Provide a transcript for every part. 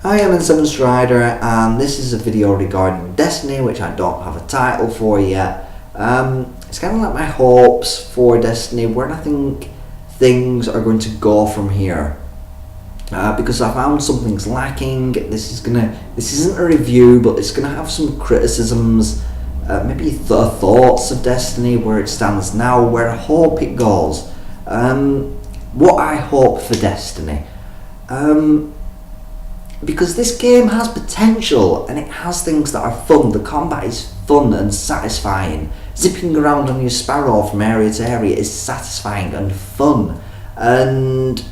Hi, I'm Seven Strider, and this is a video regarding Destiny, which I don't have a title for yet. It's kind of like my hopes for Destiny, where I think things are going to go from here. Because I found something's lacking. This isn't a review, but it's gonna have some criticisms, maybe thoughts of Destiny, where it stands now, where I hope it goes. What I hope for Destiny. Because this game has potential and it has things that are fun. The combat is fun and satisfying. Zipping around on your Sparrow from area to area is satisfying and fun. And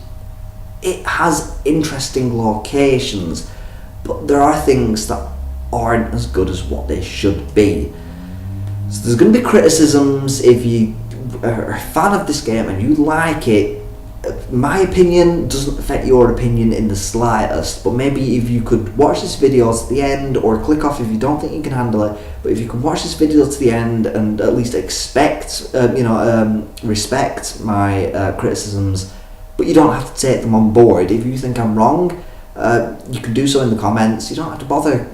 it has interesting locations. But there are things that aren't as good as what they should be. So there's going to be criticisms if you are a fan of this game and you like it. My opinion doesn't affect your opinion in the slightest, but maybe if you could watch this video to the end, or click off if you don't think you can handle it, but if you can watch this video to the end and at least respect my criticisms, but you don't have to take them on board. If you think I'm wrong, you can do so in the comments. You don't have to bother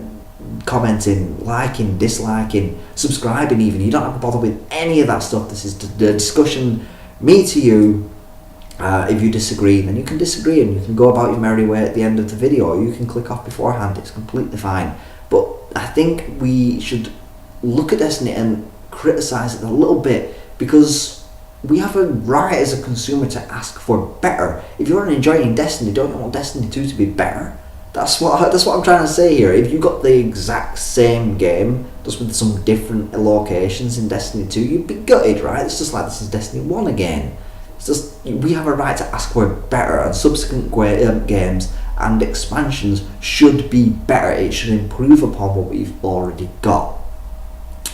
commenting, liking, disliking, subscribing even. You don't have to bother with any of that stuff. This is the discussion, me to you. If you disagree, then you can disagree and you can go about your merry way at the end of the video, or you can click off beforehand. It's completely fine. But I think we should look at Destiny and criticise it a little bit, because we have a right as a consumer to ask for better. If you're enjoying Destiny, don't you want Destiny 2 to be better? That's what I'm trying to say here. If you got the exact same game, just with some different locations in Destiny 2, you'd be gutted, right? It's just like this is Destiny 1 again. It's just, we have a right to ask for better, and subsequent games and expansions should be better. It should improve upon what we've already got.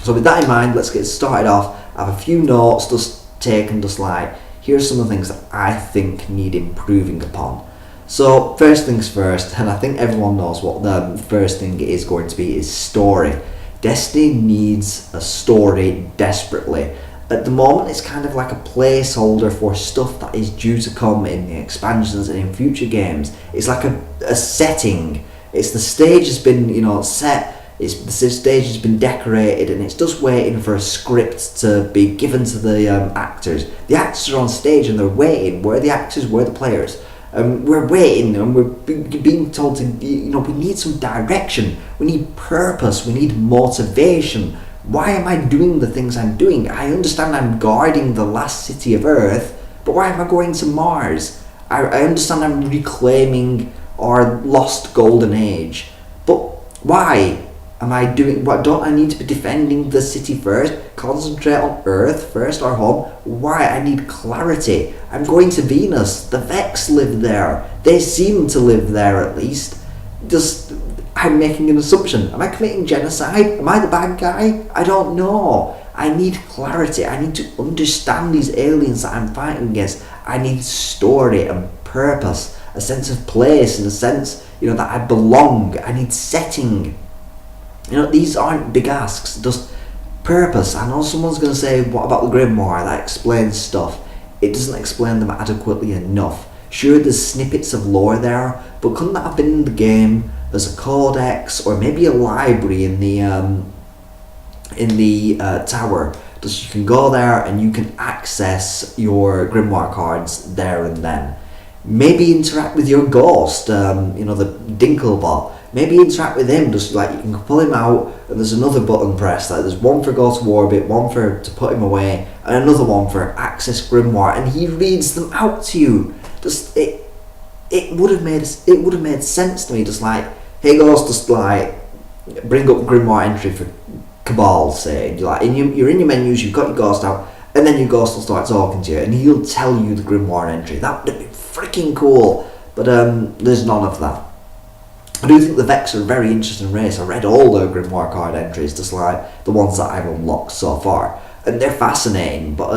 So with that in mind, let's get started off. I have a few notes just taken, just like, here's some of the things that I think need improving upon. So first things first, and I think everyone knows what the first thing is going to be, is story. Destiny needs a story desperately. At the moment, it's kind of like a placeholder for stuff that is due to come in the expansions and in future games. It's like a setting. It's the stage has been, set. The stage has been decorated, and it's just waiting for a script to be given to the actors. The actors are on stage and they're waiting. We're the actors, we're the players. We're waiting, and we're being told to, we need some direction. We need purpose. We need motivation. Why am I doing the things I'm doing? I understand I'm guarding the last city of Earth, but why am I going to Mars? I understand I'm reclaiming our lost golden age, but why am I doing? What don't I need to be defending the city first? Concentrate on Earth first, our home. Why? I need clarity. I'm going to Venus. The Vex live there. They seem to live there, at least. I'm making an assumption. Am I committing genocide? Am I the bad guy? I don't know. I need clarity. I need to understand these aliens that I'm fighting against. I need story and purpose, a sense of place, and a sense, that I belong. I need setting. These aren't big asks, just purpose. I know someone's going to say, what about the Grimoire? That explains stuff. It doesn't explain them adequately enough. Sure, there's snippets of lore there, but couldn't that have been in the game? There's a codex, or maybe a library in the tower. Just you can go there and you can access your Grimoire cards there and then. Maybe interact with your ghost, the Dinklebot. Maybe interact with him, just like you can pull him out, and there's another button press. Like there's one for go to orbit, one for to put him away, and another one for access Grimoire, and he reads them out to you. Just it would have made sense to me. Just like, hey Ghost, just like bring up Grimoire entry for Cabal, say. You're in your menus, you've got your Ghost out, and then your Ghost will start talking to you, and he'll tell you the Grimoire entry. That would be freaking cool. But there's none of that. I do think the Vex are a very interesting race. I read all the Grimoire card entries, just like the ones that I've unlocked so far, and they're fascinating. But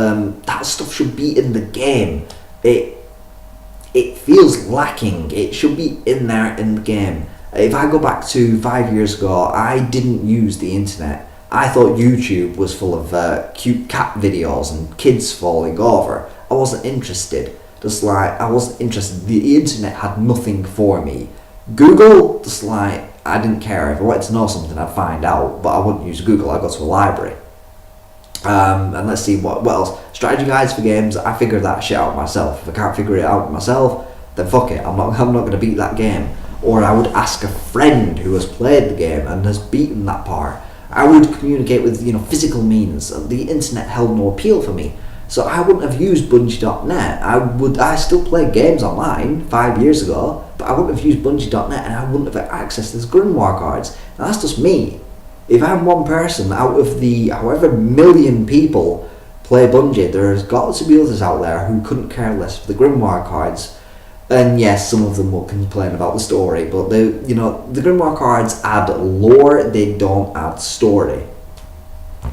that stuff should be in the game. It feels lacking. It should be in there in the game. If I go back to 5 years ago, I didn't use the internet. I thought YouTube was full of cute cat videos and kids falling over. I wasn't interested. I wasn't interested. The internet had nothing for me. Google, just like, I didn't care. If I wanted to know something, I'd find out, but I wouldn't use Google. I'd go to a library. And let's see what else. Strategy guides for games, I figure that shit out myself. If I can't figure it out myself, then fuck it. I'm not going to beat that game. Or I would ask a friend who has played the game and has beaten that part. I would communicate with physical means. The internet held no appeal for me, so I wouldn't have used Bungie.net. I still played games online 5 years ago, but I wouldn't have used Bungie.net, and I wouldn't have accessed these Grimoire cards. Now that's just me. If I'm one person out of the however million people play Bungie, there's got to be others out there who couldn't care less for the Grimoire cards. And yes, some of them will complain about the story, but the Grimoire cards add lore, they don't add story.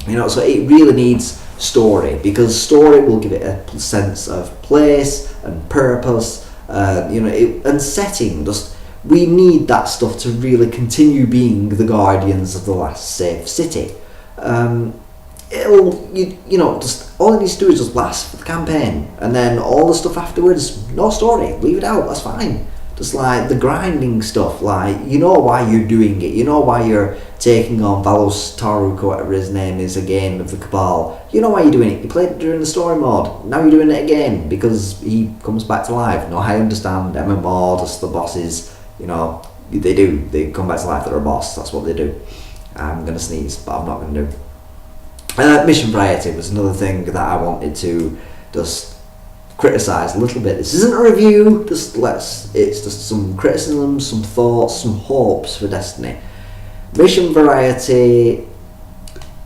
So it really needs story, because story will give it a sense of place and purpose, and setting. We need that stuff to really continue being the guardians of the last safe city. Just all it needs to do is just last for the campaign, and then all the stuff afterwards, no story, leave it out, that's fine. Just like the grinding stuff, like, why you're doing it, why you're taking on Valos Taruk, or whatever his name is again, of the Cabal. Why you're doing it. You played it during the story mode, now you're doing it again because he comes back to life. No, I understand MMO, just the bosses, they come back to life, they're a boss, that's what they do. I'm gonna sneeze, but I'm not gonna do. Mission variety was another thing that I wanted to just criticise a little bit. This isn't a review, it's just some criticism, some thoughts, some hopes for Destiny. Mission variety.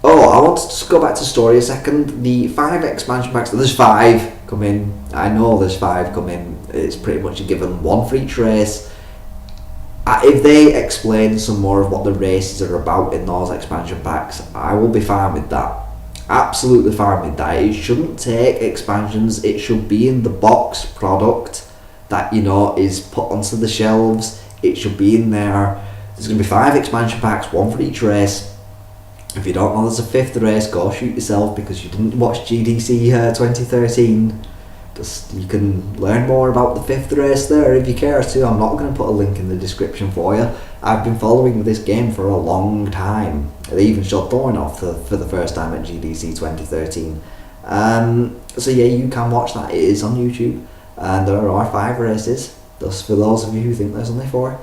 I want to just go back to story a second. The 5 expansion packs, there's 5 coming. I know there's 5 coming. It's pretty much a given, 1 for each race. If they explain some more of what the races are about in those expansion packs, I will be fine with that. Absolutely fine with that. It shouldn't take expansions. It should be in the box product that is put onto the shelves. It should be in there. There's going to be 5 expansion packs, 1 for each race. If you don't know there's a 5th race, go shoot yourself because you didn't watch GDC 2013. You can learn more about the 5th race there if you care to. I'm not going to put a link in the description for you. I've been following this game for a long time. They even showed Thorn off for the first time at GDC 2013. So yeah, you can watch that. It is on YouTube, and there are 5 races. Just for those of you who think there's only 4,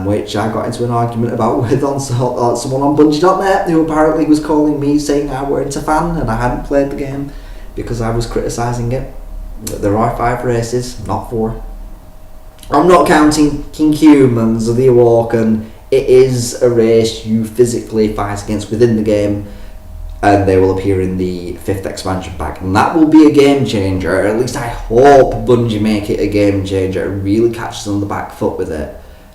which I got into an argument about with someone on Bungie.net who apparently was calling me saying I weren't a fan and I hadn't played the game because I was criticising it. There are 5 races, not 4. I'm not counting King Humans or the Awoken. It is a race you physically fight against within the game, and they will appear in the 5th expansion pack, and that will be a game changer. At least I hope Bungie make it a game changer and really catches them on the back foot with it.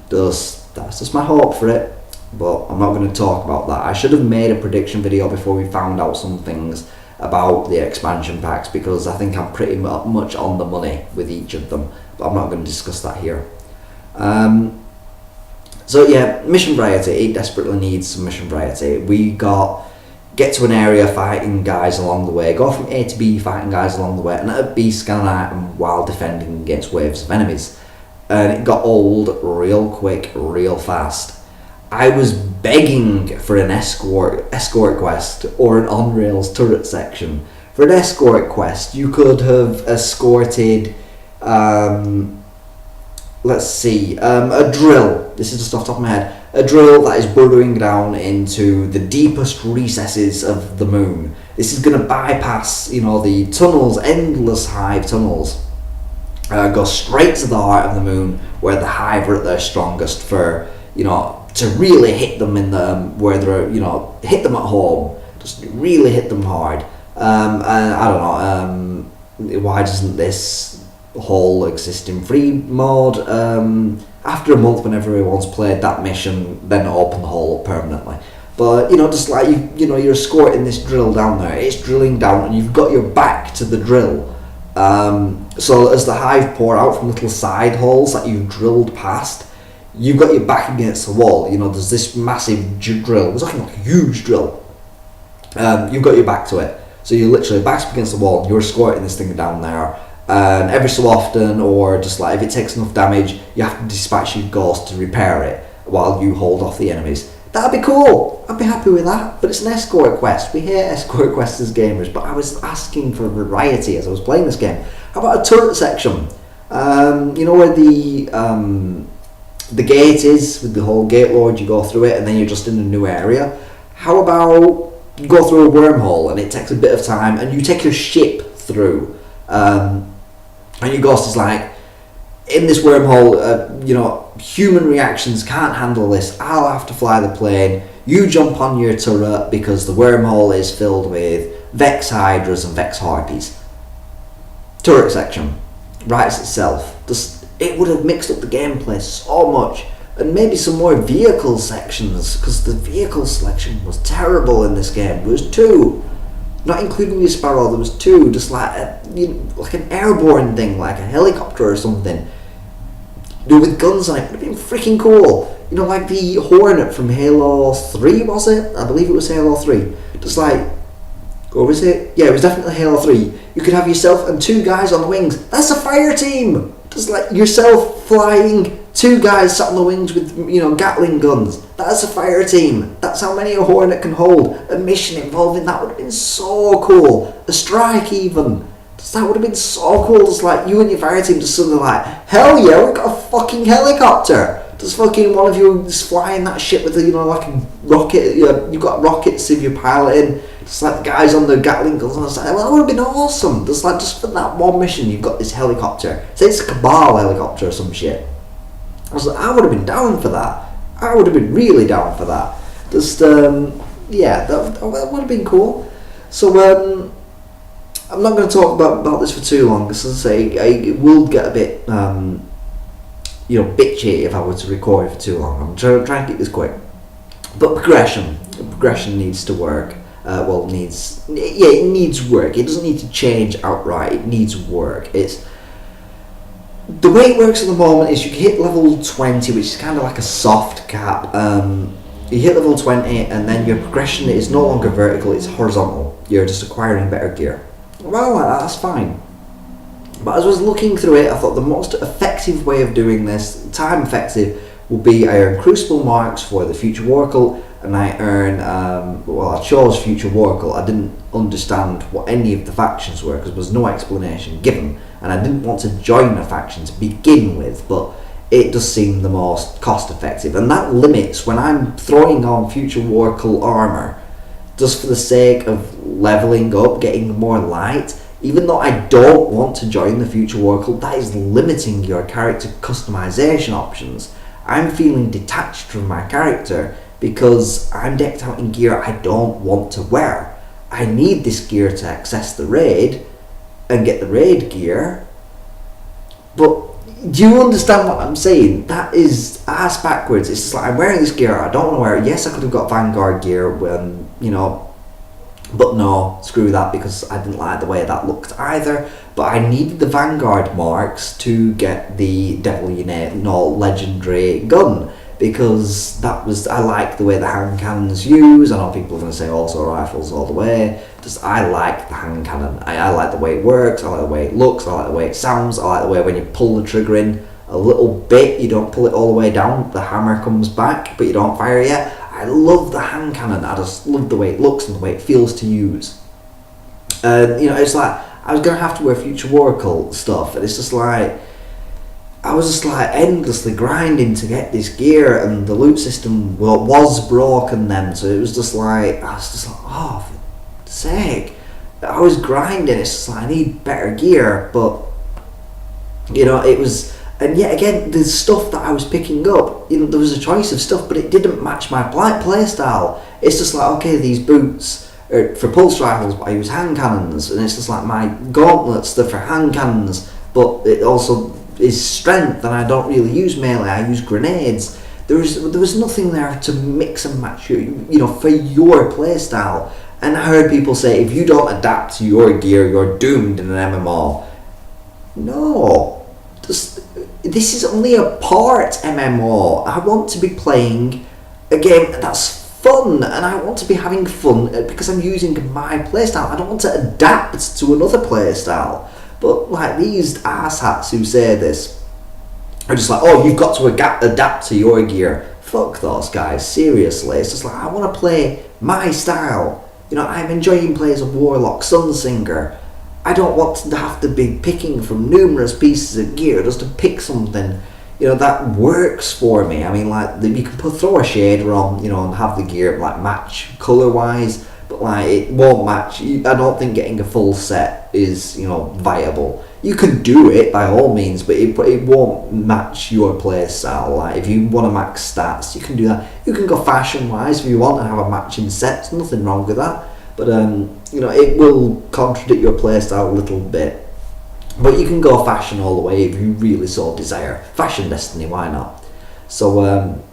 That's just my hope for it, but I'm not going to talk about that. I should have made a prediction video before we found out some things about the expansion packs, because I think I'm pretty much on the money with each of them, but I'm not going to discuss that here. So yeah, mission variety. It desperately needs some mission variety. Get to an area fighting guys along the way, go from A to B fighting guys along the way, and at B scan an item while defending against waves of enemies. And it got old real quick, real fast. I was begging for an escort quest or an on-rails turret section. For an escort quest, you could have escorted, a drill. This is just off the top of my head. A drill that is burrowing down into the deepest recesses of the moon. This is going to bypass, the tunnels, endless hive tunnels. Go straight to the heart of the moon, where the hive are at their strongest for, to really hit them in where they're, hit them at home, just really hit them hard. And I don't know, why doesn't this whole exist in free mode? After a month, when everyone's played that mission, then open the hole up permanently. But just like you're escorting this drill down there, it's drilling down, and you've got your back to the drill. So as the hive pour out from little side holes that you've drilled past, you've got your back against the wall. There's this massive drill. It's looking like a huge drill. You've got your back to it, so you're literally back against the wall. You're escorting this thing down there, and every so often, or just like if it takes enough damage, you have to dispatch your ghost to repair it while you hold off the enemies. That'd be cool. I'd be happy with that. But it's an escort quest. We hate escort quests as gamers, but I was asking for variety as I was playing this game. How about a turret section? You know where the gate is, with the whole gate lord, you go through it and then you're just in a new area. How about you go through a wormhole and it takes a bit of time and you take your ship through, and your ghost is like, in this wormhole, human reactions can't handle this, I'll have to fly the plane, you jump on your turret because the wormhole is filled with Vex Hydras and Vex Harpies. Turret section writes itself. It would have mixed up the gameplay so much, and maybe some more vehicle sections, because the vehicle selection was terrible in this game. There was 2, not including the Sparrow. There was 2, just like like an airborne thing, like a helicopter or something, with guns on it. Would have been freaking cool. Like the Hornet from Halo 3, was it? I believe it was Halo 3. Just like, or was it? Yeah, it was definitely Halo 3. You could have yourself and 2 guys on the wings. That's a fire team. Just like yourself flying, 2 guys sat on the wings with Gatling guns. That's a fire team. That's how many a Hornet can hold. A mission involving that would have been so cool. A strike even. That would have been so cool. Just like you and your fire team just suddenly like, hell yeah, we've got a fucking helicopter. Just fucking one of you just flying that shit with like a rocket. You've got rockets if you're piloting. Just like the guys on the Gatling guns on the side. Well, that would have been awesome. Just for that one mission, you've got this helicopter. Say it's a Cabal helicopter or some shit. I would have been down for that. I would have been really down for that. That would have been cool. So I'm not going to talk about this for too long, because as I say, it will get a bit bitchy if I were to record it for too long. I'm trying to keep this quick. But progression needs to work. It needs work. It doesn't need to change outright. It needs work. It's the way it works at the moment is you hit level 20, which is kind of like a soft cap. You hit level 20, and then your progression is no longer vertical; it's horizontal. You're just acquiring better gear. Well, that's fine. But as I was looking through it, I thought the most effective way of doing this, time effective, will be I earn Crucible marks for the Future Oracle, and I earn, I chose Future Oracle. I didn't understand what any of the factions were because there was no explanation given, and I didn't want to join a faction to begin with, but it does seem the most cost effective, and that limits when I'm throwing on Future Oracle armor just for the sake of leveling up, getting more light. Even though I don't want to join the Future Oracle, that is limiting your character customization options. I'm feeling detached from my character because I'm decked out in gear I don't want to wear. I need this gear to access the raid and get the raid gear. But do you understand what I'm saying? That is ass backwards. It's just like, I'm wearing this gear, I don't want to wear it. Yes, I could have got Vanguard gear when, but no, screw that, because I didn't like the way that looked either. But I needed the Vanguard marks to get the Devil legendary gun, because I like the way the hand cannons use. I know people are going to say also rifles all the way. I like the hand cannon. I like the way it works, I like the way it looks, I like the way it sounds, I like the way when you pull the trigger in a little bit, you don't pull it all the way down, the hammer comes back, but you don't fire yet. I love the hand cannon. I just love the way it looks and the way it feels to use. It's like I was going to have to wear Future Oracle stuff, and it's just like I was just like endlessly grinding to get this gear, and the loot system was broken then, so it was just like oh, for God's sake, I was grinding. It's just like I need better gear, but it was. And yet again, the stuff that I was picking up, there was a choice of stuff, but it didn't match my play style. It's just like, okay, these boots are for pulse rifles, but I use hand cannons, and it's just like my gauntlets, they're for hand cannons, but it also is strength, and I don't really use melee, I use grenades. There was nothing there to mix and match for your play style. And I heard people say, if you don't adapt to your gear, you're doomed in an MMO. No. This is only a part MMO. I want to be playing a game that's fun, and I want to be having fun because I'm using my playstyle. I don't want to adapt to another playstyle. But like these asshats who say this are just like, oh, you've got to adapt to your gear. Fuck those guys, seriously. It's just like, I want to play my style. You know, I'm enjoying plays of Warlock, Sunsinger. I don't want to have to be picking from numerous pieces of gear just to pick something, you know, that works for me. I mean, like, you can throw a shader on, you know, and have the gear like match colour wise, but like it won't match. I don't think getting a full set is, you know, viable. You can do it by all means, but it won't match your play style. Like, if you want to max stats, you can do that. You can go fashion wise if you want and have a matching set. There's nothing wrong with that. But you know, it will contradict your playstyle a little bit. But you can go fashion all the way if you really so desire. Fashion Destiny, why not? So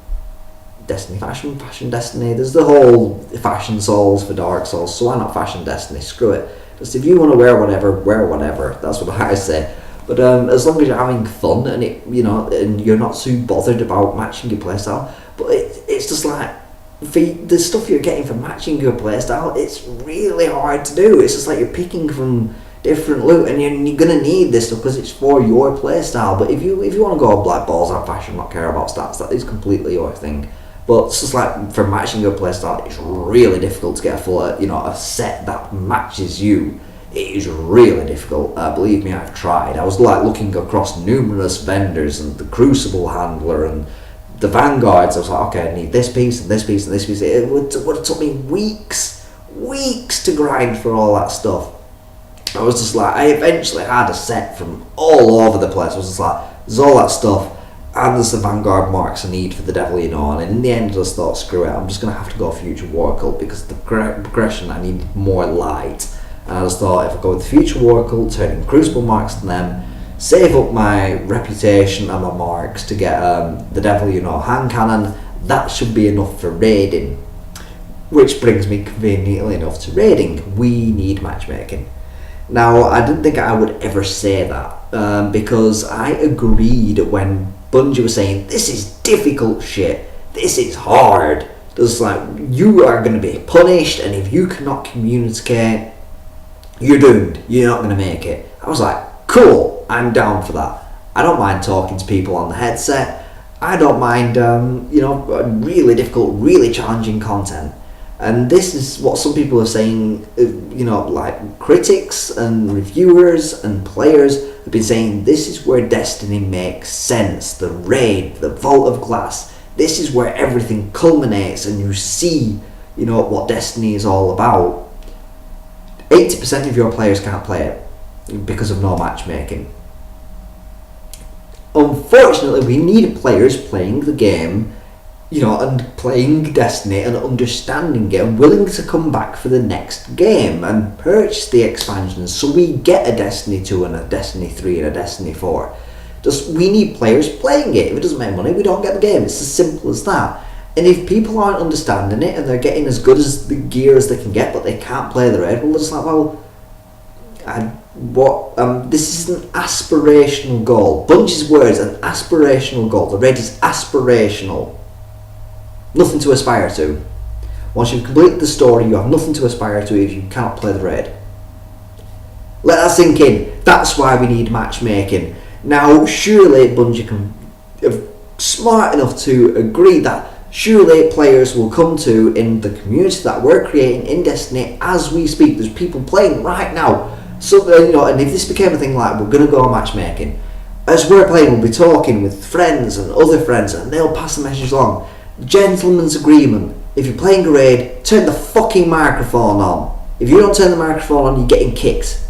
Destiny Fashion, Fashion Destiny. There's the whole Fashion Souls for Dark Souls. So why not Fashion Destiny? Screw it. Just if you want to wear whatever. That's what I say. But as long as you're having fun and it, you know, and you're not too bothered about matching your playstyle. But it's just like, for the stuff you're getting for matching your playstyle, it's really hard to do. It's just like you're picking from different loot, and you're gonna need this stuff because it's for your playstyle. But if you want to go black balls out fashion, not care about stats, that is completely your thing. But it's just like for matching your playstyle, it's really difficult to get a full, you know, a set that matches you. It is really difficult. Believe me, I've tried. I was like looking across numerous vendors and the Crucible handler and the Vanguards. I was like, okay, I need this piece and this piece and this piece. It would have took me weeks to grind for all that stuff. I was just like, I eventually had a set from all over the place. I was just like, there's all that stuff, and there's the Vanguard marks I need for the Devil You Know. And in the end, I just thought, screw it, I'm just going to have to go Future War Cult because the progression, I need more light. And I just thought, if I go with Future War Cult, turning Crucible marks to them, save up my reputation and my marks to get the Devil You Know hand cannon, that should be enough for raiding. Which brings me conveniently enough to raiding. We need matchmaking. Now, I didn't think I would ever say that because I agreed when Bungie was saying, this is difficult shit, this is hard. It's like, you are going to be punished, and if you cannot communicate, you're doomed, you're not going to make it. I was like, cool, I'm down for that. I don't mind talking to people on the headset. I don't mind, you know, really difficult, really challenging content. And this is what some people are saying, you know, like critics and reviewers and players have been saying, this is where Destiny makes sense. The raid, the Vault of Glass, this is where everything culminates and you see, you know, what Destiny is all about. 80% of your players can't play it because of no matchmaking. Unfortunately, we need players playing the game, you know, and playing Destiny and understanding it and willing to come back for the next game and purchase the expansions so we get a Destiny 2 and a Destiny 3 and a Destiny 4. Just, we need players playing it. If it doesn't make money, we don't get the game. It's as simple as that. And if people aren't understanding it and they're getting as good as the gear as they can get but they can't play the raid, well, they're just like, well, this is an aspirational goal. Bungie's words, an aspirational goal. The raid is aspirational. Nothing to aspire to. Once you've completed the story, you have nothing to aspire to if you cannot play the raid. Let that sink in. That's why we need matchmaking. Now, surely Bungie can be smart enough to agree that surely players will come to in the community that we're creating in Destiny as we speak. There's people playing right now. So, you know, and if this became a thing like we're going to go on matchmaking, as we're playing, we'll be talking with friends and other friends, and they'll pass the message along. Gentleman's agreement. If you're playing a raid, turn the fucking microphone on. If you don't turn the microphone on, you're getting kicked.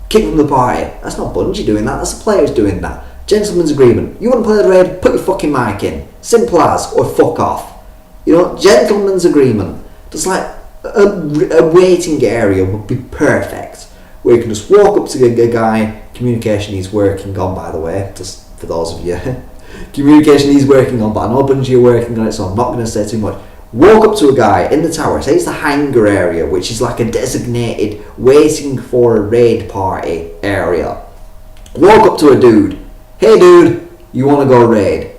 Kicked from the party. That's not Bungie doing that, that's the players doing that. Gentleman's agreement. You want to play the raid, put your fucking mic in. Simple as, or fuck off. You know, gentleman's agreement. Just like a waiting area would be perfect. Where you can just walk up to a guy, communication he's working on, by the way, just for those of you. Communication he's working on, but I know Bungie are working on it, so I'm not going to say too much. Walk up to a guy in the tower, say it's the hangar area, which is like a designated waiting for a raid party area. Walk up to a dude. Hey dude, you want to go raid?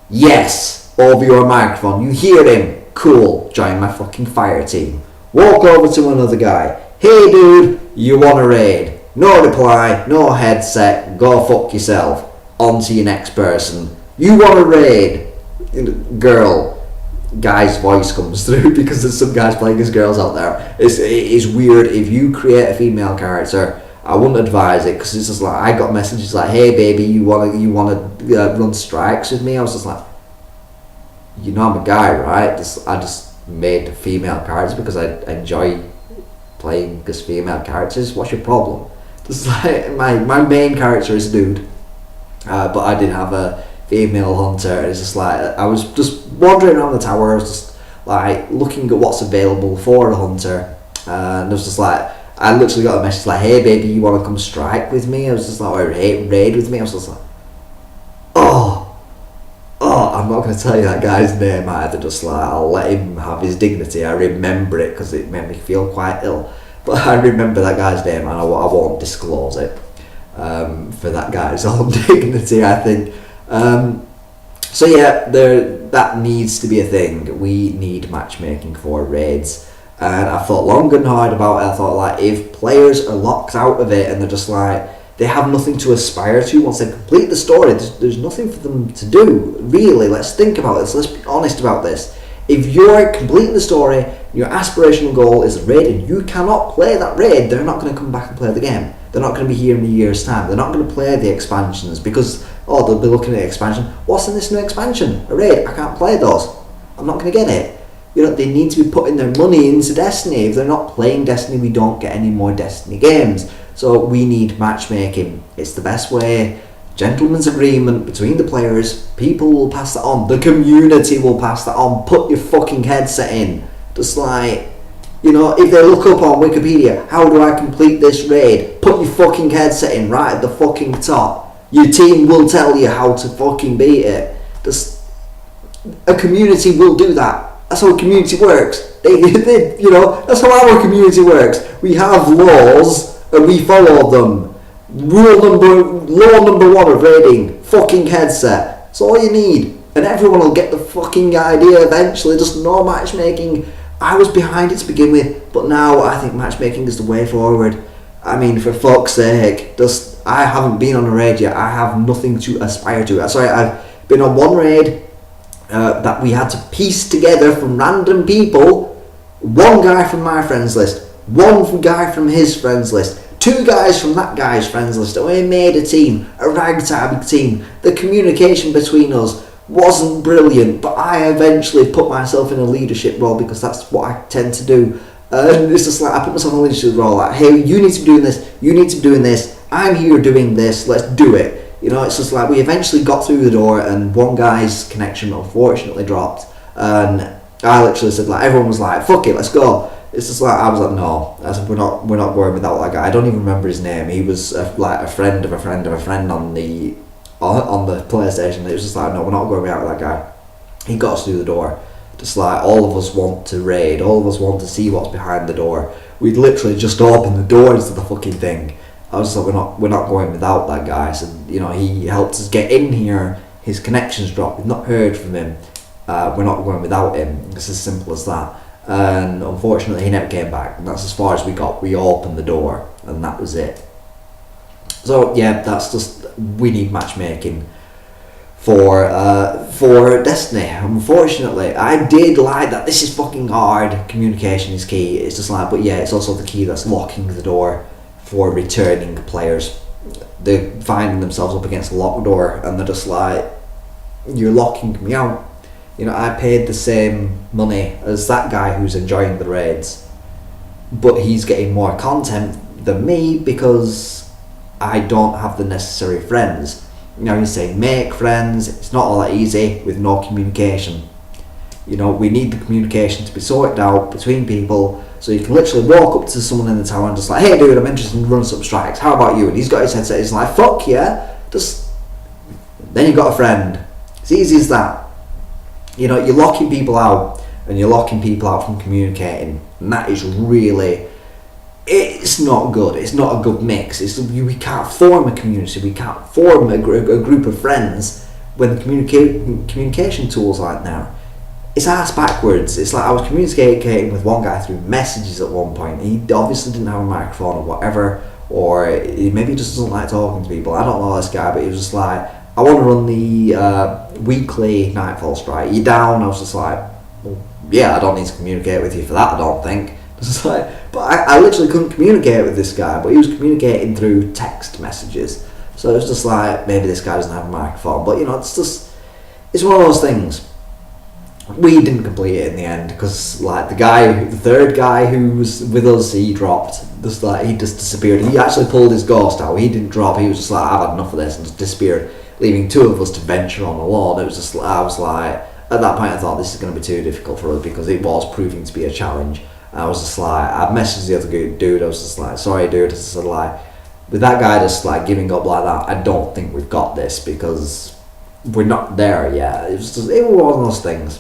Yes, over your microphone. You hear him. Cool, join my fucking fire team. Walk over to another guy. Hey dude, you want to raid? no reply, no headset, go fuck yourself. On to your next person. You want a raid? Girl. Guy's voice comes through because there's some guys playing as girls out there. It is weird. If you create a female character, I wouldn't advise it, because it's just like, I got messages like, hey baby, you wanna run strikes with me? I was just like, you know I'm a guy, right? I just made a female character because I enjoy playing as female characters. What's your problem? Just like, my main character is a dude, but I did have a female hunter, and it's just like, I was just wandering around the tower, I was just like looking at what's available for a hunter, and it was just like, I literally got a message like, hey baby, you want to come strike with me? I was just like, or raid with me? I was just like, oh, I'm not going to tell you that guy's name either, just like, I'll let him have his dignity. I remember it because it made me feel quite ill, but I remember that guy's name, and I won't disclose it for that guy's own dignity, I think. So yeah, that needs to be a thing. We need matchmaking for raids, and I thought long and hard about it. I thought, like, if players are locked out of it and they're just like, they have nothing to aspire to once they complete the story, there's nothing for them to do, really. Let's think about this, let's be honest about this. If you're completing the story, your aspirational goal is a raid, and you cannot play that raid, they're not going to come back and play the game. They're not going to be here in a year's time. They're not going to play the expansions because, they'll be looking at expansion. What's in this new expansion? A raid. I can't play those. I'm not going to get it. They need to be putting their money into Destiny. If they're not playing Destiny, we don't get any more Destiny games. So we need matchmaking. It's the best way. Gentleman's agreement between the players. People will pass that on. The community will pass that on. Put your fucking headset in. Just like, if they look up on Wikipedia, how do I complete this raid? Put your fucking headset in right at the fucking top. Your team will tell you how to fucking beat it. A community will do that. That's how a community works. That's how our community works. We have laws and we follow them. Law number one of raiding, fucking headset. That's all you need. And everyone will get the fucking idea eventually. Just no matchmaking. I was behind it to begin with, but now I think matchmaking is the way forward. I mean, for fuck's sake, I haven't been on a raid yet. I have nothing to aspire to. Sorry, I've been on one raid that we had to piece together from random people. One guy from my friends list, one guy from his friends list, two guys from that guy's friends list, and we made a team, a ragtag team. The communication between us wasn't brilliant, but I eventually put myself in a leadership role because that's what I tend to do. And it's just like, I put myself in a leadership role, like, hey, you need to be doing this, you need to be doing this, I'm here doing this, let's do it. It's just like, we eventually got through the door, and one guy's connection unfortunately dropped, and I literally said, like, everyone was like, fuck it, let's go. It's just like, I was like, no, I said, we're not going without that guy. I don't even remember his name. He was a friend of a friend of a friend on the PlayStation. It was just like, no, we're not going without that guy. He got us through the door. Just like, all of us want to raid, all of us want to see what's behind the door. We'd literally just opened the doors to the fucking thing. I was like, we're not going without that guy. So, he helped us get in here. His connections dropped. We've not heard from him. We're not going without him. It's as simple as that. And unfortunately, he never came back. And that's as far as we got. We opened the door, and that was it. So yeah, that's just, we need matchmaking for Destiny. Unfortunately, I did like that. This is fucking hard. Communication is key. It's just like, but yeah, it's also the key that's locking the door for returning players. They're finding themselves up against a locked door, and they're just like, you're locking me out. I paid the same money as that guy who's enjoying the raids, but he's getting more content than me because I don't have the necessary friends. You say make friends, it's not all that easy with no communication. We need the communication to be sorted out between people, so you can literally walk up to someone in the tower and just like, hey dude, I'm interested in running some strikes, how about you? And he's got his headset, he's like, fuck yeah, then you've got a friend. It's easy as that. You're locking people out, and you're locking people out from communicating, and that is really, it's not good. It's not a good mix. We can't form a community, we can't form a group of friends when the communication tools aren't there. It's ass backwards. It's like, I was communicating with one guy through messages at one point. He obviously didn't have a microphone or whatever, or maybe he just doesn't like talking to people. I don't know this guy, but he was just like, I want to run the weekly Nightfall strike. You're down? I was just like, well, yeah, I don't need to communicate with you for that, I don't think. Just like, but I literally couldn't communicate with this guy, but he was communicating through text messages. So it was just like, maybe this guy doesn't have a microphone. But it's one of those things. We didn't complete it in the end because like the third guy who was with us, he dropped. He just disappeared. He actually pulled his ghost out. He didn't drop. He was just like, I've had enough of this, and just disappeared, leaving two of us to venture on alone. It was just, I was like, at that point I thought this is going to be too difficult for us because it was proving to be a challenge. And I was just like, I messaged the other dude. I was just like, sorry dude. I said like, with that guy just like giving up like that, I don't think we've got this because we're not there yet. It was one of those things.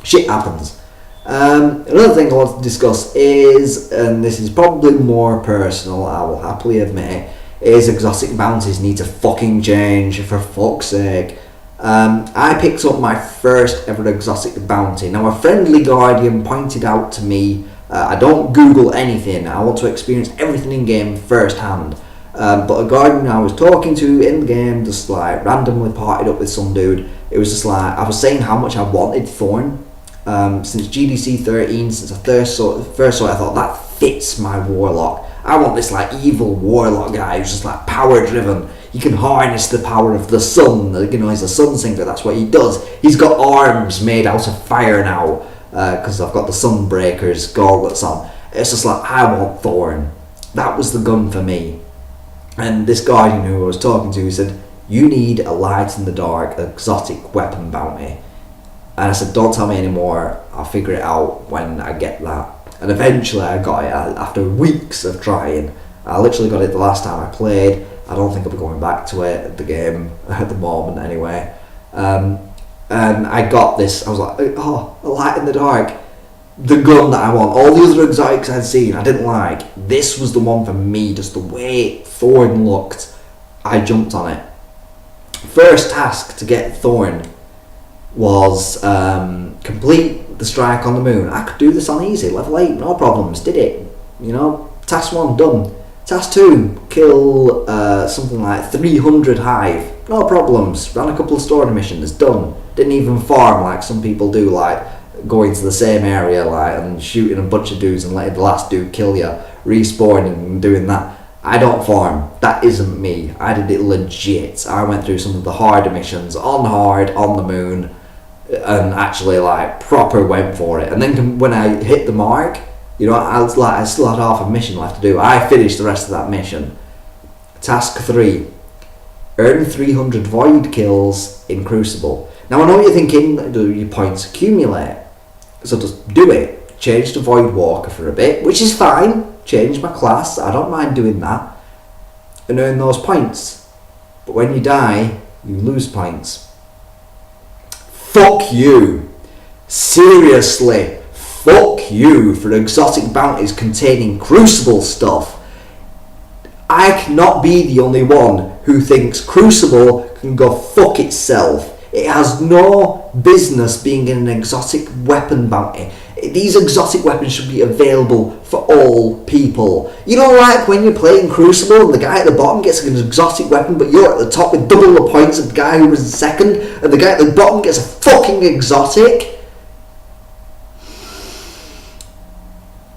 Shit happens. Another thing I want to discuss is, and this is probably more personal, I will happily admit it, is exotic bounties need to fucking change, for fuck's sake. I picked up my first ever exotic bounty. Now, a friendly guardian pointed out to me, I don't Google anything, I want to experience everything in game firsthand. But a guardian I was talking to in the game just like randomly partied up with some dude. It was just like, I was saying how much I wanted Thorn. Since GDC 13, since I first saw it, I thought that fits my warlock. I want this like evil warlock guy who's just like power driven. He can harness the power of the sun. You know, he's a sun singer. That's what he does. He's got arms made out of fire now because I've got the Sunbreakers gauntlets on. It's just like, I want Thorn. That was the gun for me. And this guardian who I was talking to, he said, you need a light in the dark exotic weapon bounty. And I said, don't tell me anymore, I'll figure it out when I get that. And eventually I got it after weeks of trying. I literally got it the last time I played. I don't think I'll be going back to it, the game, at the moment anyway. And I got this, I was like, oh, a light in the dark. The gun that I want. All the other exotics I'd seen, I didn't like. This was the one for me, just the way Thorn looked. I jumped on it. First task to get Thorn was complete the strike on the moon. I could do this on easy, level 8, no problems, did it. You know, task 1 done. Task 2, kill something like 300 hive, no problems. Ran a couple of story missions, done. Didn't even farm like some people do, like going to the same area like and shooting a bunch of dudes and letting the last dude kill you, respawning and doing that. I don't farm. That isn't me. I did it legit. I went through some of the harder missions on hard, on the moon, and actually like proper went for it. And then when I hit the mark, you know, I still had half a mission left to do. I finished the rest of that mission. Task 3, earn 300 void kills in Crucible. Now I know you're thinking, do your points accumulate? So just do it. Change to Void Walker for a bit, which is fine. Change my class, I don't mind doing that. And earn those points. But when you die, you lose points. Fuck you. Seriously, fuck you for exotic bounties containing Crucible stuff. I cannot be the only one who thinks Crucible can go fuck itself. It has no business being an exotic weapon bounty. These exotic weapons should be available for all people. You know, like when you're playing Crucible and the guy at the bottom gets an exotic weapon, but you're at the top with double the points of the guy who was second, and the guy at the bottom gets a fucking exotic.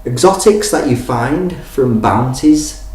Exotics that you find from bounties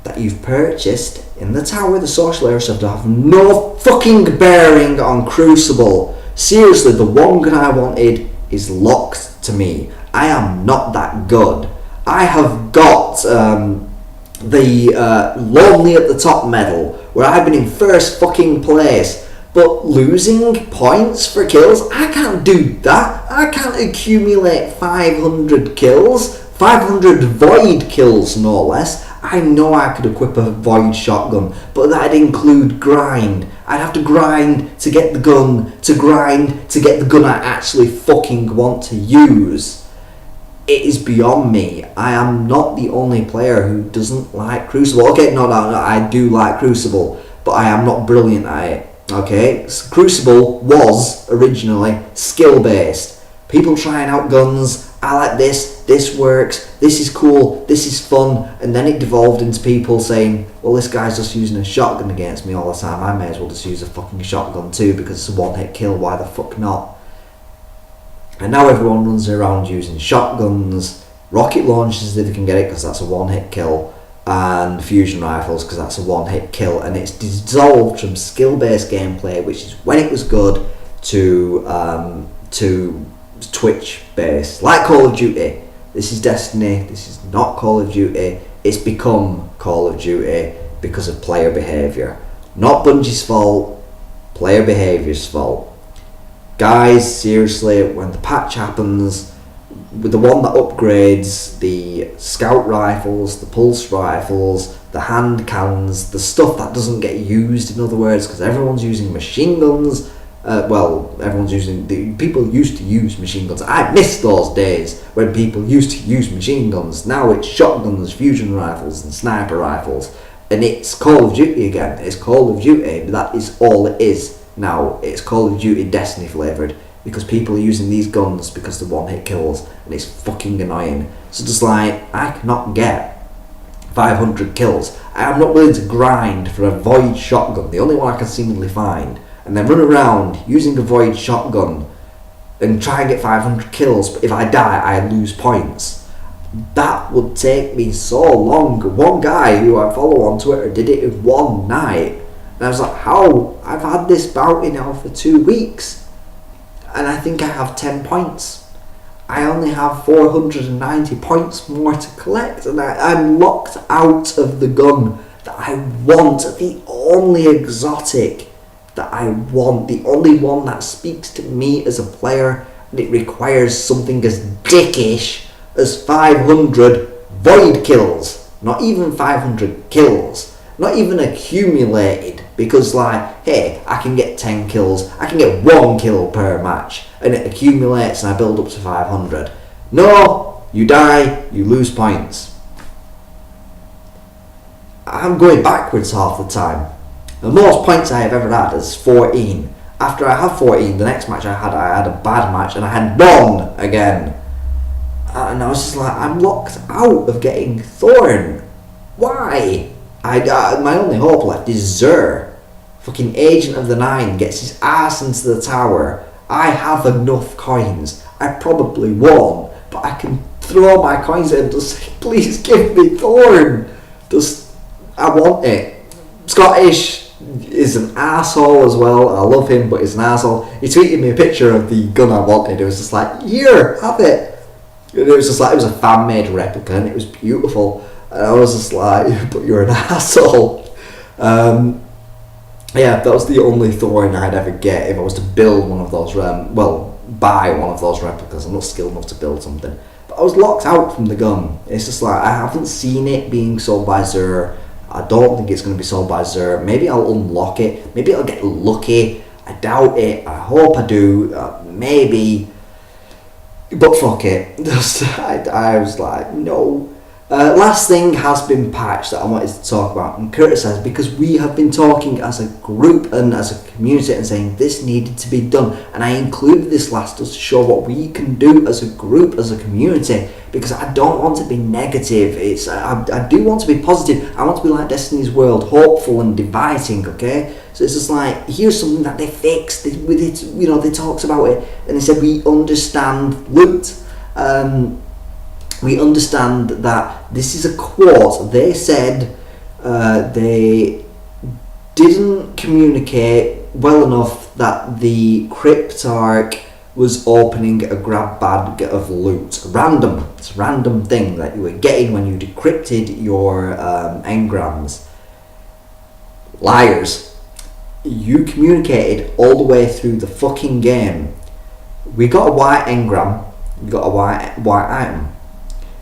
that you've purchased in the Tower of the Social Area stuff have no fucking bearing on Crucible. Seriously, the one gun I wanted is locked to me. I am not that good. I have got the Lonely at the Top medal, where I've been in first fucking place, but losing points for kills, I can't do that. I can't accumulate 500 kills, 500 void kills no less. I know I could equip a void shotgun, but that'd include grind. I'd have to grind to get the gun, to grind to get the gun I actually fucking want to use. It is beyond me. I am not the only player who doesn't like Crucible. Okay, no, I do like Crucible, but I am not brilliant at it. Okay, Crucible was originally skill based. People trying out guns, I like this, this works, this is cool, this is fun, and then it devolved into people saying, well, this guy's just using a shotgun against me all the time, I may as well just use a fucking shotgun too because it's a one-hit kill, why the fuck not? And now everyone runs around using shotguns, rocket launchers if they can get it because that's a one-hit kill, and fusion rifles because that's a one-hit kill, and it's dissolved from skill-based gameplay, which is when it was good, to Twitch based, like Call of Duty. This is Destiny, this is not Call of Duty. It's become Call of Duty because of player behaviour. Not Bungie's fault, player behaviour's fault. Guys, seriously, when the patch happens, with the one that upgrades the scout rifles, the pulse rifles, the hand cannons, the stuff that doesn't get used, in other words, because everyone's using machine guns. Everyone's using people used to use machine guns. I miss those days when people used to use machine guns. Now it's shotguns, fusion rifles, and sniper rifles, and it's Call of Duty again. It's Call of Duty, but that is all it is now. It's Call of Duty Destiny flavoured because people are using these guns because they're one-hit kills, and it's fucking annoying. So just like, I cannot get 500 kills. I'm not willing to grind for a Void shotgun, the only one I can seemingly find, and then run around using a Void shotgun and try and get 500 kills, but if I die I lose points. That would take me so long. One guy who I follow on Twitter did it in one night, and I was like, how? I've had this bounty now for 2 weeks and I think I have 10 points. I only have 490 points more to collect, and I'm locked out of the gun that I want, the only exotic that I want, the only one that speaks to me as a player, and it requires something as dickish as 500 void kills. Not even 500 kills, not even accumulated, because like, hey, I can get 10 kills, I can get 1 kill per match, and it accumulates and I build up to 500. No, you die, you lose points. I'm going backwards half the time. The most points I have ever had is 14. After I have 14, the next match I had a bad match and I had none again. And I was just like, I'm locked out of getting Thorn. Why? My only hope left is Xur. Fucking Agent of the Nine gets his ass into the tower. I have enough coins. I probably won't, but I can throw my coins at him to say, please give me Thorn. I want it. Scottish is an asshole as well. I love him, but he's an asshole. He tweeted me a picture of the gun I wanted. It was just like, here, have it. And it was just like, it was a fan-made replica and it was beautiful. And I was just like, but you're an asshole. Yeah, that was the only Thorn I'd ever get if I was to build one of those, buy one of those replicas. I'm not skilled enough to build something. But I was locked out from the gun. It's just like, I haven't seen it being sold by Xur. I don't think it's going to be sold by Xur. Maybe I'll unlock it. Maybe I'll get lucky. I doubt it. I hope I do. Maybe. But fuck it. I was like, no. Last thing has been patched that I wanted to talk about and criticise, because we have been talking as a group and as a community and saying this needed to be done, and I included this last just to show what we can do as a group, as a community, because I don't want to be negative. I do want to be positive. I want to be like Destiny's World, hopeful and dividing, okay? So it's just like, here's something that they fixed with it, they talked about it and they said we understand loot. We understand that this is a quote. They said they didn't communicate well enough that the Cryptarch was opening a grab bag of loot. It's a random thing that you were getting when you decrypted your engrams. Liars. You communicated all the way through the fucking game. We got a white engram, we got a white item.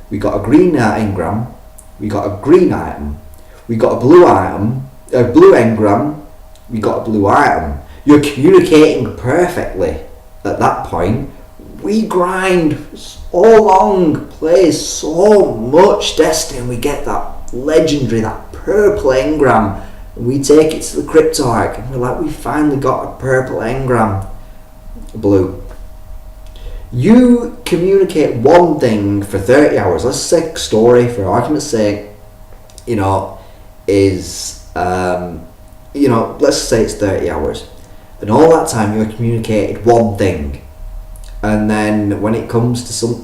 We got a green engram, we got a green item, we got a blue item, a blue engram, we got a blue item. You're communicating perfectly at that point. We grind so long, play so much Destiny, and we get that legendary, that purple engram, and we take it to the Cryptarch, and we're like, we finally got a purple engram. Blue. You communicate one thing for 30 hours. Let's say story, for argument's sake, is, let's say it's 30 hours. And all that time you're communicated one thing. And then when it comes to some,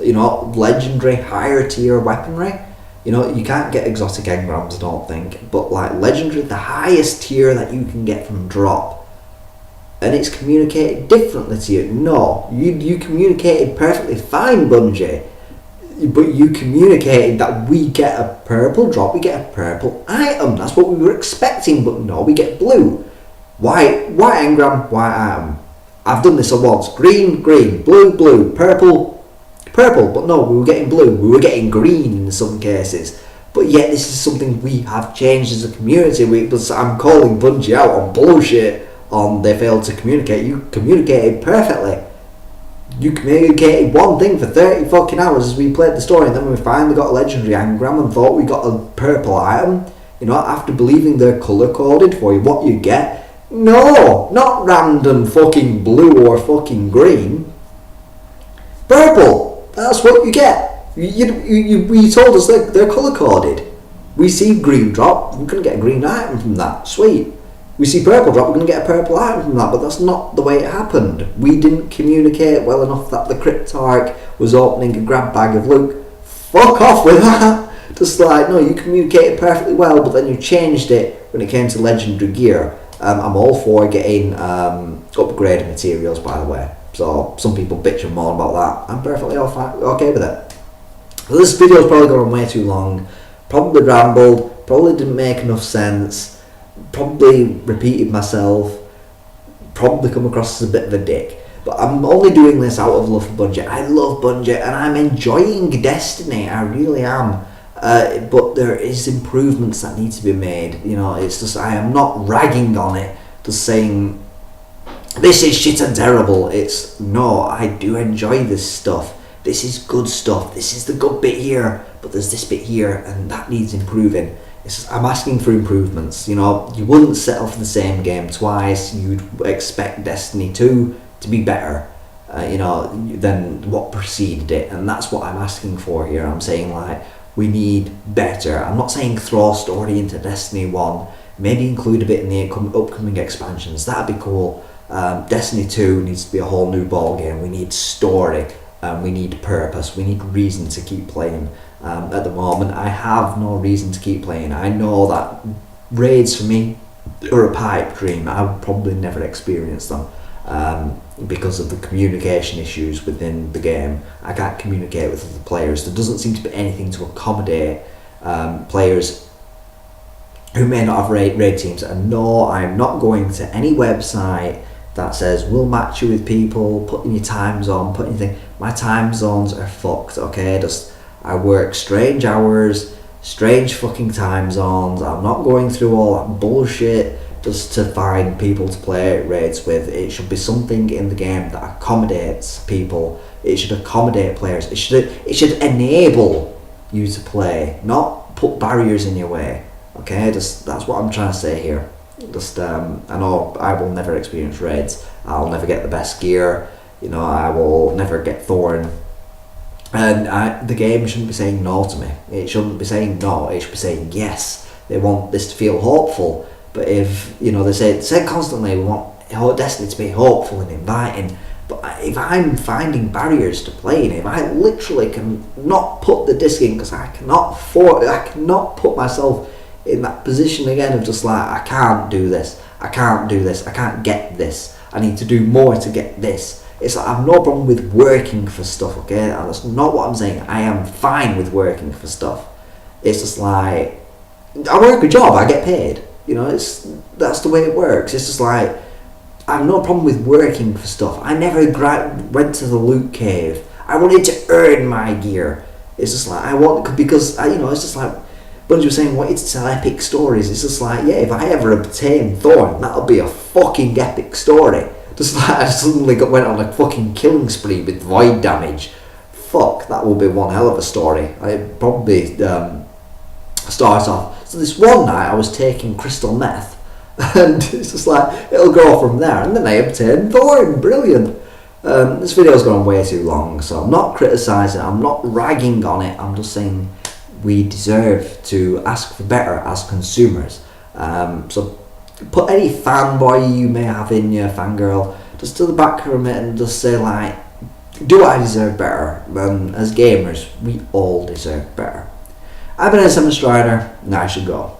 legendary, higher tier weaponry, you can't get exotic engrams, I don't think. But like legendary, the highest tier that you can get from drop, and it's communicated differently to you. No, you communicated perfectly fine, Bungie, but you communicated that we get a purple drop, we get a purple item. That's what we were expecting, but no, we get blue. White engram, white item. I've done this once. Green, blue, purple, but no, we were getting blue. We were getting green in some cases. But yet this is something we have changed as a community. I'm calling Bungie out on bullshit on they failed to communicate. You communicated perfectly. You communicated one thing for 30 fucking hours as we played the story, and then we finally got a legendary engram and thought we got a purple item. After believing they're colour coded for you, what you get. No, not random fucking blue or fucking green. Purple. That's what you get. We told us they're colour coded. We see green drop, we're gonna get a green item from that. Sweet. We see purple drop, we're gonna get a purple item from that. But that's not the way it happened. We didn't communicate well enough that the Cryptarch was opening a grab bag of loot. Fuck off with that. Just like, no, you communicated perfectly well, but then you changed it when it came to legendary gear. I'm all for getting upgraded materials, by the way. So some people bitch and moan about that. I'm perfectly okay with it. So this video's probably gone on way too long. Probably rambled. Probably didn't make enough sense. Probably repeated myself. Probably come across as a bit of a dick. But I'm only doing this out of love for Bungie. I love Bungie and I'm enjoying Destiny. I really am. But there is improvements that need to be made. It's just, I am not ragging on it, just saying this is shit and terrible. It's, no, I do enjoy this stuff. This is good stuff. This is the good bit here, but there's this bit here and that needs improving. I'm asking for improvements. You wouldn't settle for the same game twice. You'd expect Destiny 2 to be better, than what preceded it, and that's what I'm asking for here. I'm saying, like, we need better. I'm not saying throw story into Destiny 1, maybe include a bit in the upcoming expansions, that'd be cool. Destiny 2 needs to be a whole new ball game. We need story, we need purpose, we need reason to keep playing. At the moment I have no reason to keep playing. I know that raids for me are a pipe dream. I would probably never experience them. Because of the communication issues within the game. I can't communicate with other players. There doesn't seem to be anything to accommodate players who may not have raid teams. And no, I'm not going to any website that says we'll match you with people, put in your time zone, put anything. My time zones are fucked, okay? I work strange hours, strange fucking time zones. I'm not going through all that bullshit just to find people to play raids with. It should be something in the game that accommodates people. It should accommodate players. It should enable you to play, not put barriers in your way. Okay, that's what I'm trying to say here. I know I will never experience raids. I'll never get the best gear. I will never get Thorn. And the game shouldn't be saying no to me. It shouldn't be saying no. It should be saying yes. They want this to feel hopeful. But if, they say constantly we want Destiny to be hopeful and inviting, but if I'm finding barriers to playing, if I literally can not put the disc in because I cannot put myself in that position again of just like, I can't do this, I can't get this, I need to do more to get this. It's like, I have no problem with working for stuff, okay? And that's not what I'm saying. I am fine with working for stuff. It's just like, I work a job, I get paid. That's the way it works. It's just like, I have no problem with working for stuff. I never went to the loot cave. I wanted to earn my gear. It's just like, because it's just like Bungie was saying, wanted to tell epic stories. It's just like, yeah, if I ever obtain Thorn, that'll be a fucking epic story. Just like I suddenly went on a fucking killing spree with void damage. Fuck, that will be one hell of a story. I probably start off. So this one night I was taking crystal meth, and it's just like, it'll go from there, and then I obtained Thorn, brilliant. This video's gone way too long, so I'm not criticising, I'm not ragging on it, I'm just saying we deserve to ask for better as consumers. So put any fanboy you may have in you, fangirl, just to the back of it and just say like, do I deserve better? As gamers, we all deserve better. I've been a Strider, and I should go.